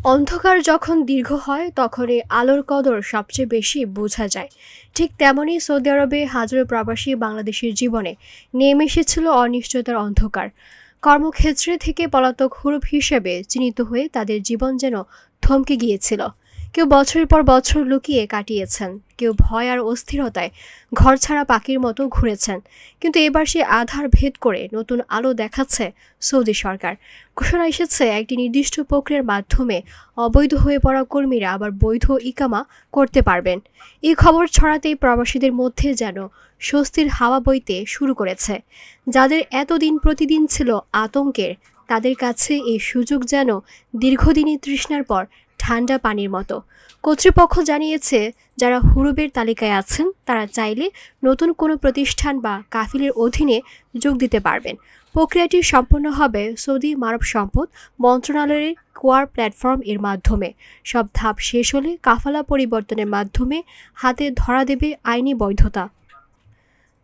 অন্ধকার যখন দীর্ঘ হয় তখন এই আলোর কদর সবচেয়ে বেশি বোঝা যায়। ঠিক তেমনই সৌদি আরবে হাজারো প্রবাসী বাংলাদেশের জীবনে নেমে এসেছিল অনিশ্চয়তার অন্ধকার। কর্মক্ষেত্রে থেকে পলাতক হুরুপ হিসেবে চিহ্নিত হয়ে তাদের জীবন যেন থমকে গিয়েছিল। কেউ বছরের পর বছর লুকিয়ে কাটিয়েছেন, কেউ ভয় আর অস্থিরতায় ঘরছাড়া পাখির মতো ঘুরেছেন। কিন্তু এবার সে আধার ভেদ করে নতুন আলো দেখাচ্ছে সৌদি সরকার। ঘোষণা এসেছে একটি নির্দিষ্ট প্রক্রিয়ার মাধ্যমে অবৈধ হয়ে পড়া কর্মীরা আবার বৈধ ইকামা করতে পারবেন। এই খবর ছড়াতেই প্রবাসীদের মধ্যে যেন স্বস্তির হাওয়া বইতে শুরু করেছে। যাদের এতদিন প্রতিদিন ছিল আতঙ্কের, তাদের কাছে এই সুযোগ যেন দীর্ঘদিনী তৃষ্ণার পর ঠান্ডা পানির মতো। কর্তৃপক্ষ জানিয়েছে, যারা হুরুবের তালিকায় আছেন তারা চাইলে নতুন কোনো প্রতিষ্ঠান বা কাফিলের অধীনে যোগ দিতে পারবেন। প্রক্রিয়াটি সম্পন্ন হবে সৌদি মানব সম্পদ মন্ত্রণালয়ের কোয়ার প্ল্যাটফর্ম এর মাধ্যমে। সব ধাপ শেষ হলে কাফালা পরিবর্তনের মাধ্যমে হাতে ধরা দেবে আইনি বৈধতা।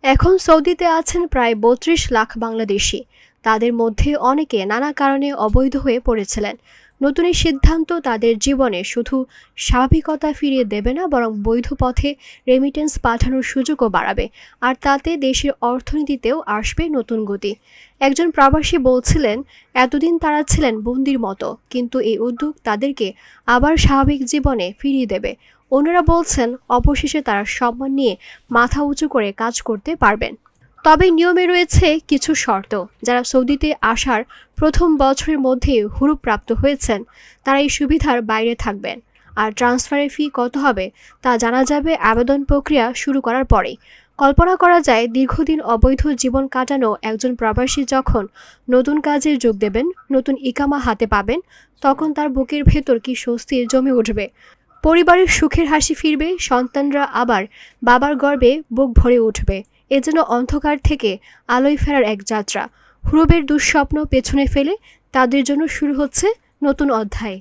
এখন সৌদিতে আছেন প্রায় ৩২ লাখ বাংলাদেশি। তাদের মধ্যে অনেকে নানা কারণে অবৈধ হয়ে পড়েছিলেন। নতুন এই সিদ্ধান্ত তাদের জীবনে শুধু স্বাভাবিকতা ফিরিয়ে দেবে না, বরং বৈধ পথে রেমিটেন্স পাঠানোর সুযোগও বাড়াবে। আর তাতে দেশের অর্থনীতিতেও আসবে নতুন গতি। একজন প্রবাসী বলছিলেন, এতদিন তারা ছিলেন বন্দির মতো, কিন্তু এই উদ্যোগ তাদেরকে আবার স্বাভাবিক জীবনে ফিরিয়ে দেবে। অন্যরা বলছেন, অবশেষে তারা সম্মান নিয়ে মাথা উঁচু করে কাজ করতে পারবেন। তবে নিয়মে রয়েছে কিছু শর্ত। যারা সৌদিতে আসার প্রথম বছরের মধ্যে হুরুপ প্রাপ্ত হয়েছেন তারা এই সুবিধার বাইরে থাকবেন। আর ট্রান্সফারের ফি কত হবে তা জানা যাবে আবেদন প্রক্রিয়া শুরু করার পরেই। কল্পনা করা যায়, দীর্ঘদিন অবৈধ জীবন কাটানো একজন প্রবাসী যখন নতুন কাজে যোগ দেবেন, নতুন ইকামা হাতে পাবেন, তখন তার বুকের ভেতর কি স্বস্তির জমে উঠবে। পরিবারের সুখের হাসি ফিরবে, সন্তানরা আবার বাবার গর্বে বুক ভরে উঠবে। এজন্য অন্ধকার থেকে আলোয় ফেরার এক যাত্রা। হুরুবের দুঃস্বপ্ন পেছনে ফেলে তাদের জন্য শুরু হচ্ছে নতুন অধ্যায়।